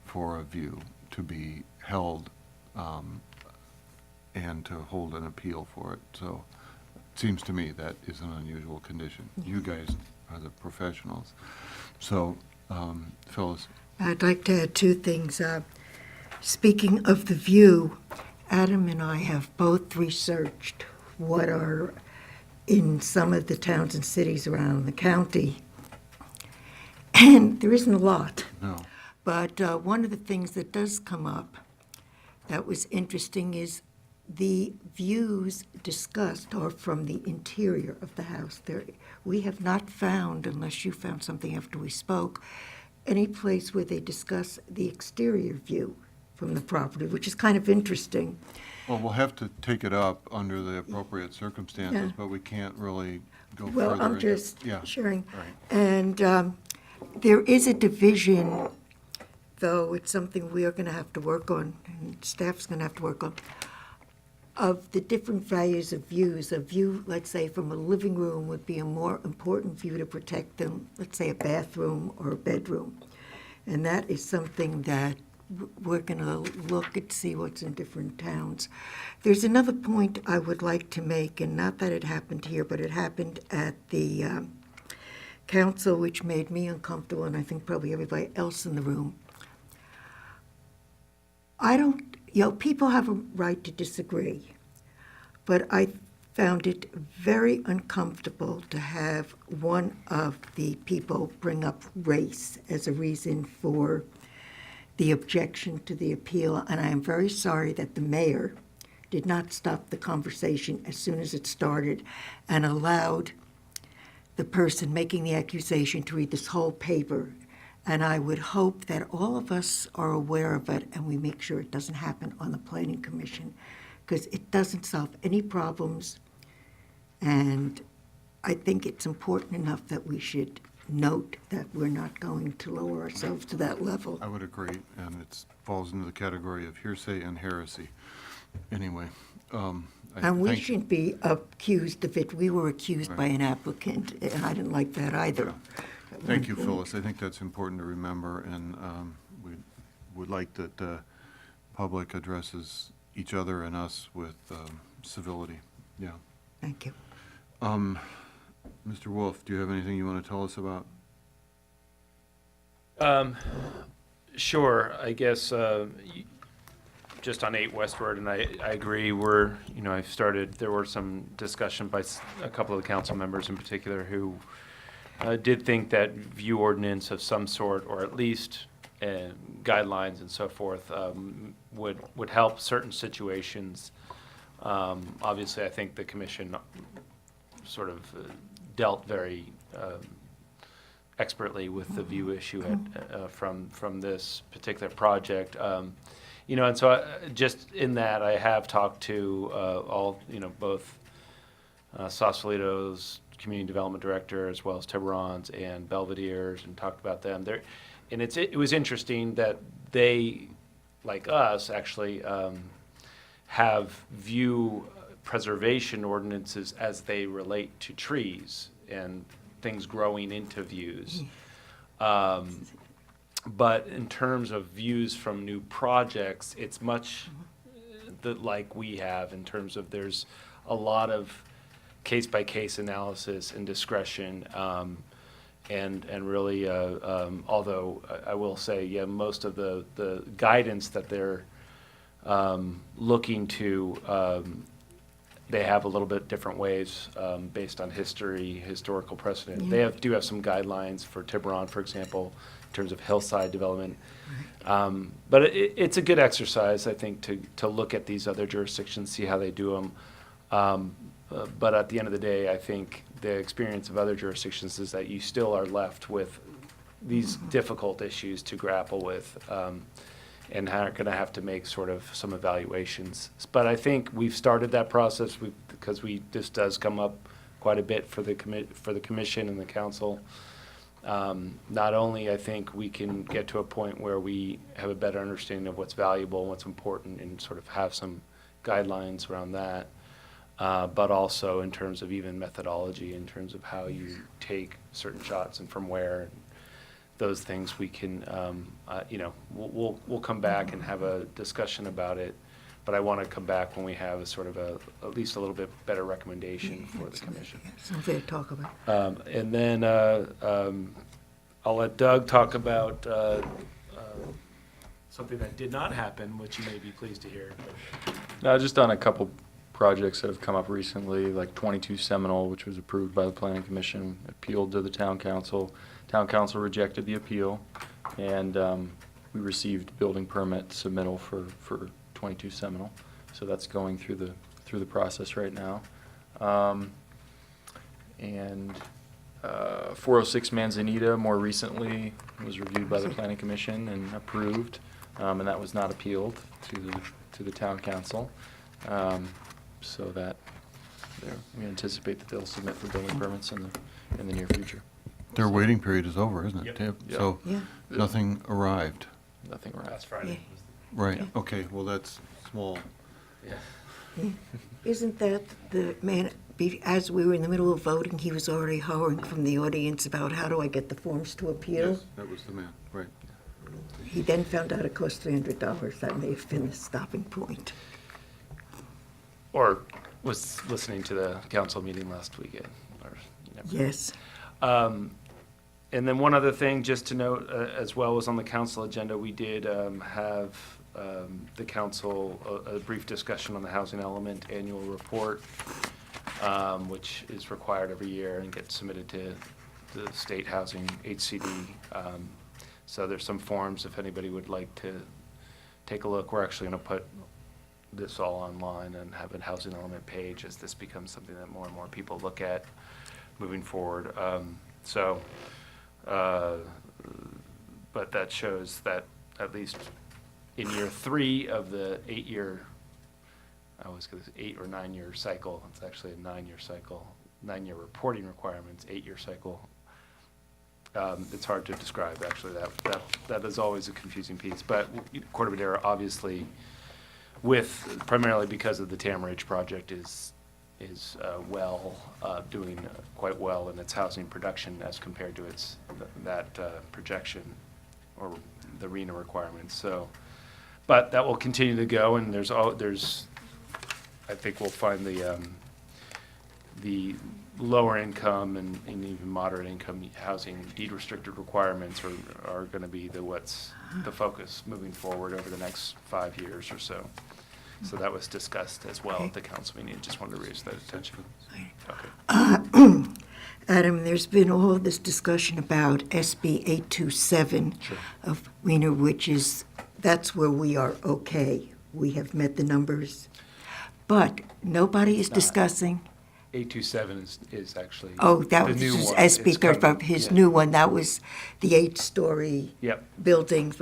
for a view to be held and to hold an appeal for it. So it seems to me that is an unusual condition. You guys are the professionals. So, Phyllis. I'd like to add 2 things. Speaking of the view, Adam and I have both researched what are in some of the towns and cities around the county. And there isn't a lot. No. But one of the things that does come up that was interesting is the views discussed are from the interior of the house. We have not found, unless you found something after we spoke, any place where they discuss the exterior view from the property, which is kind of interesting. Well, we'll have to take it up under the appropriate circumstances, Yeah. but we can't really go further. Well, I'm into- just Yeah. sharing. Right. And there is a division, though it's something we are going to have to work on, and staff's going to have to work on, of the different values of views. A view, let's say, from a living room would be a more important view to protect than, let's say, a bathroom or a bedroom. And that is something that we're going to look at, see what's in different towns. There's another point I would like to make, and not that it happened here, but it happened at the council, which made me uncomfortable, and I think probably everybody else in the room. People have a right to disagree, but I found it very uncomfortable to have one of the people bring up race as a reason for the objection to the appeal, and I am very sorry that the mayor did not stop the conversation as soon as it started and allowed the person making the accusation to read this whole paper. And I would hope that all of us are aware of it and we make sure it doesn't happen on the Planning Commission, because it doesn't solve any problems. And I think it's important enough that we should note that we're not going to lower ourselves to that level. I would agree, and it falls into the category of hearsay and heresy. Anyway, And we thank you. shouldn't be accused of it. We were accused by an applicant, and I didn't like that either. Thank you, Phyllis. I think that's important to remember, and we would like that the public addresses each other and us with civility. Yeah. Thank you. Mr. Wolf, do you have anything you want to tell us about? Sure, I guess, just on 8 Westward, and I agree, there were some discussion by a couple of the council members in particular who did think that view ordinance of some sort, or at least guidelines and so forth, would help certain situations. Obviously, I think the commission sort of dealt very expertly with the view issue from this particular project. And so just in that, I have talked to both Sausalito's community development director as well as Tiburon's and Belvedere's, and talked about them there. And it was interesting that they, like us, actually have view preservation ordinances as they relate to trees and things growing into views. But in terms of views from new projects, it's much like we have, in terms of there's a lot of case-by-case analysis and discretion, and really, although I will say, yeah, most of the guidance that they're looking to, they have a little bit different ways based on historical precedent. They do have some guidelines for Tiburon, for example, in terms of hillside development. But it's a good exercise, I think, to look at these other jurisdictions, see how they do them. But at the end of the day, I think the experience of other jurisdictions is that you still are left with these difficult issues to grapple with, and are going to have to make sort of some evaluations. But I think we've started that process because this does come up quite a bit for the commission and the council. Not only, I think, we can get to a point where we have a better understanding of what's valuable and what's important, and sort of have some guidelines around that, but also in terms of even methodology, in terms of how you take certain shots and from where. Those things we can, we'll come back and have a discussion about it, but I want to come back when we have a sort of at least a little bit better recommendation for the commission. Something to talk about. And then I'll let Doug talk about something that did not happen, which you may be pleased to hear. No, just on a couple projects that have come up recently, like 22 Seminole, which was approved by the Planning Commission, appealed to the Town Council. Town Council rejected the appeal, and we received building permit submittal for 22 Seminole. So that's going through the process right now. And 406 Manzanita more recently was reviewed by the Planning Commission and approved, and that was not appealed to the Town Council. So that we anticipate that they'll submit for building permits in the near future. Their waiting period is over, isn't it? Yep. So Yeah. nothing arrived. Nothing right. Last Friday. Right, okay, well, that's small. Isn't that the man, as we were in the middle of voting, he was already hollering from the audience about how do I get the forms to appeal? Yes, that was the man, right. He then found out it cost $300. That may have been the stopping point. Or was listening to the council meeting last weekend. Yes. And then one other thing, just to note, as well as on the council agenda, we did have the council a brief discussion on the housing element annual report, which is required every year and gets submitted to the state housing HCD. So there's some forms if anybody would like to take a look. We're actually going to put this all online and have a housing element page as this becomes something that more and more people look at moving forward. But that shows that at least in year 3 of the 8-year, I was going to say 8 or 9 year cycle, it's actually a 9-year cycle, 9-year reporting requirements, 8-year cycle. It's hard to describe, actually. That is always a confusing piece. But Corte Madera, obviously, primarily because of the Tamridge project, is doing quite well in its housing production as compared to that projection or the RENA requirements. So, but that will continue to go, and there's I think we'll find the lower income and even moderate income housing deed restricted requirements are going to be the focus moving forward over the next 5 years or so. So that was discussed as well at the council meeting. Just wanted to raise that attention. Okay. Adam, there's been all this discussion about SB 827 Sure. of RENA, that's where we are okay. We have met the numbers. But nobody is not. discussing, 827 is actually oh, that the was new just one. SB It's coming. 35, his Yeah. new one, that was the 8-story Yep. buildings.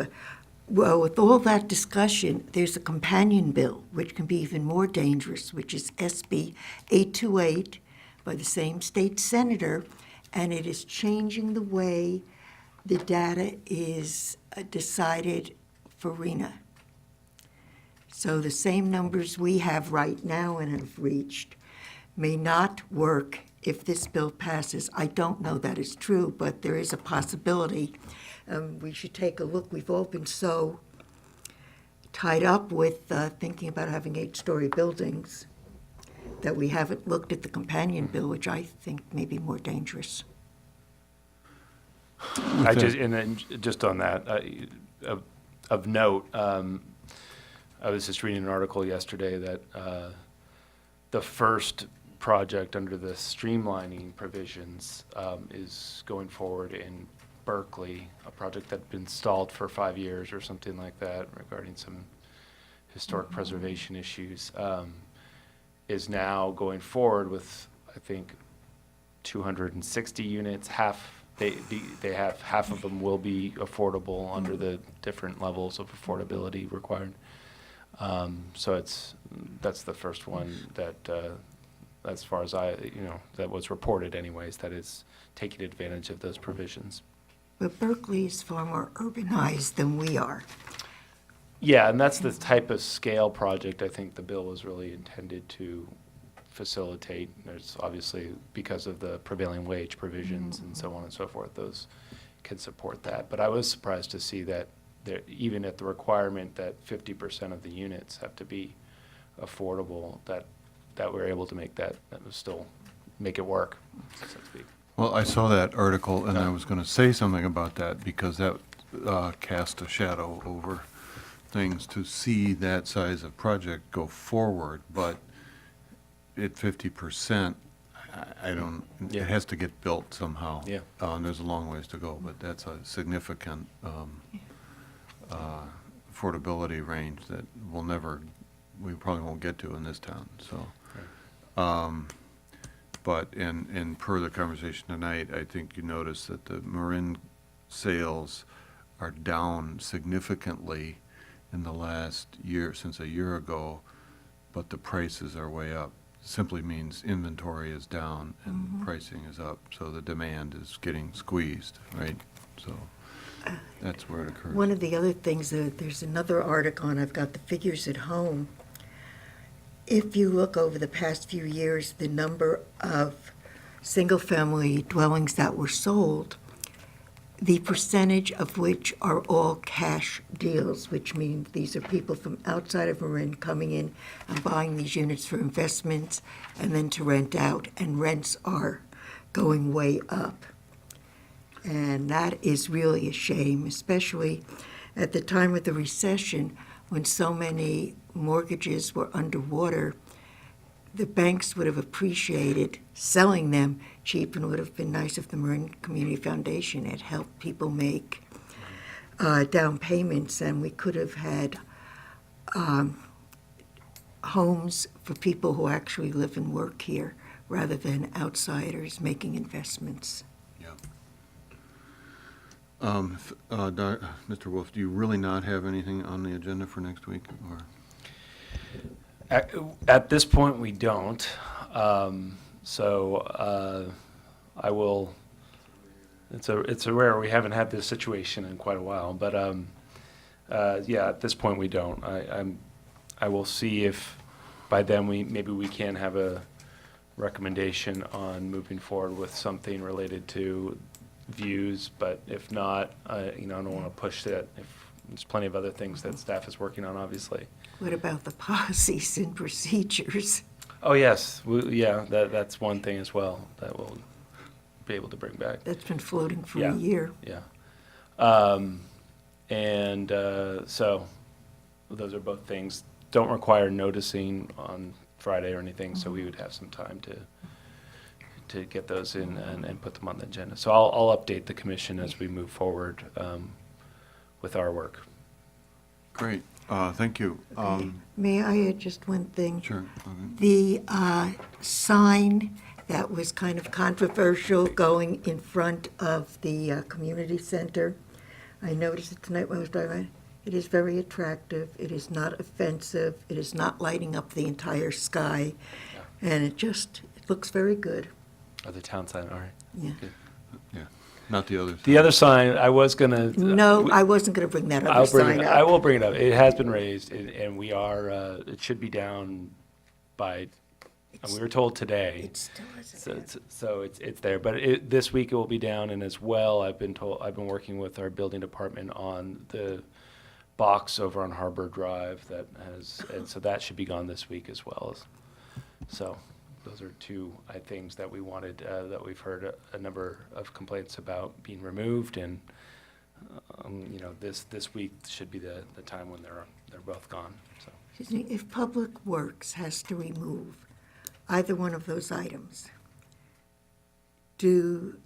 Well, with all that discussion, there's a companion bill, which can be even more dangerous, which is SB 828 by the same state senator, and it is changing the way the data is decided for RENA. So the same numbers we have right now and have reached may not work if this bill passes. I don't know that is true, but there is a possibility. We should take a look. We've all been so tied up with thinking about having 8-story buildings that we haven't looked at the companion bill, which I think may be more dangerous. Just on that, of note, I was just reading an article yesterday that the first project under the streamlining provisions is going forward in Berkeley, a project that had been stalled for 5 years or something like that regarding some historic preservation issues, is now going forward with, I think, 260 units. They have half of them will be affordable under the different levels of affordability required. So that's the first one that, as far as that was reported anyways, that is taking advantage of those provisions. But Berkeley is far more urbanized than we are. Yeah, and that's the type of scale project I think the bill was really intended to facilitate. There's obviously, because of the prevailing wage provisions and so on and so forth, those can support that. But I was surprised to see that even at the requirement that 50% of the units have to be affordable, that we're able to make that was still make it work, so to speak. Well, I saw that article, and I was going to say something about that, because that cast a shadow over things to see that size of project go forward, but at 50%, I don't, Yeah. it has to get built somehow. Yeah. And there's a long ways to go, but that's a significant affordability range that we probably won't get to in this town, so. But in per the conversation tonight, I think you notice that the Marin sales are down significantly in the last year, since a year ago, but the prices are way up. Simply means inventory is down and pricing is up, so the demand is getting squeezed, right? So that's where it occurs. One of the other things, there's another article, and I've got the figures at home. If you look over the past few years, the number of single-family dwellings that were sold, the percentage of which are all cash deals, which means these are people from outside of Marin coming in and buying these units for investments and then to rent out, and rents are going way up. And that is really a shame, especially at the time of the recession when so many mortgages were underwater. The banks would have appreciated selling them cheap, and it would have been nice if the Marin Community Foundation had helped people make down payments, and we could have had homes for people who actually live and work here, rather than outsiders making investments. Mr. Wolf, do you really not have anything on the agenda for next week, or? At this point, we don't. I will, it's a rare, we haven't had this situation in quite a while, but yeah, at this point, we don't. I will see if by then maybe we can have a recommendation on moving forward with something related to views, but if not, I don't want to push that. If there's plenty of other things that staff is working on, obviously. What about the policies and procedures? Oh, yes, yeah, that's one thing as well that we'll be able to bring back. That's been floating for Yeah. a year. Yeah. So those are both things, don't require noticing on Friday or anything, so we would have some time to get those in and put them on the agenda. So I'll update the commission as we move forward with our work. Great, thank you. May I add just one thing? Sure. The sign that was kind of controversial going in front of the community center, I noticed it tonight when I was driving. It is very attractive. It is not offensive. It is not lighting up the entire sky. And it looks very good. Oh, the town sign, all right. Yeah. Good. Yeah, not the others. The other sign, I was gonna. No, I wasn't going to bring that other sign I up. will bring it up. It has been raised, and we are, it should be down by, we were told today. It still isn't. So it's there, but this week it will be down, and as well, I've been working with our building department on the box over on Harbor Drive and so that should be gone this week as well. So those are two things that we wanted, that we've heard a number of complaints about being removed, and this week should be the time when they're both gone. So Excuse me, if Public Works has to remove either one of those items, do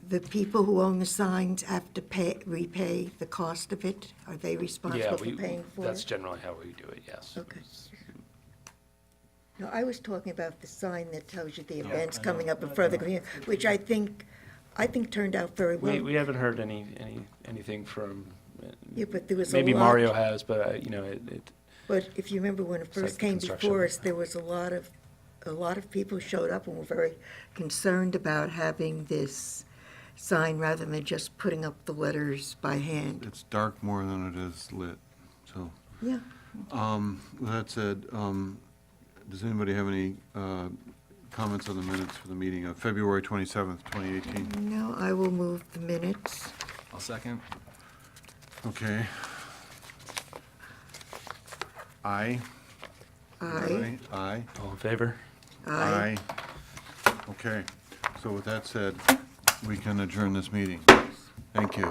the people who own the signs have to repay the cost of it? Are they responsible for paying for that's it? generally how we do it. Yes. Okay. No, I was talking about the sign that tells you the Yeah, events I know. coming up in front of the community, which I think turned out very well. We haven't heard anything from. Yeah, but there was a Maybe lot. Mario has, but it But if you remember when it It's first like came construction. before us, there was a lot of people showed up and were very concerned about having this sign rather than just putting up the letters by hand. It's dark more than it is lit, so. Yeah. With that said, does anybody have any comments on the minutes for the meeting of February 27th, 2018? No, I will move the minutes. I'll second. Okay. Aye. Aye. Aye. all in favor. Aye. Okay, so with that said, we can adjourn this meeting. Thank you.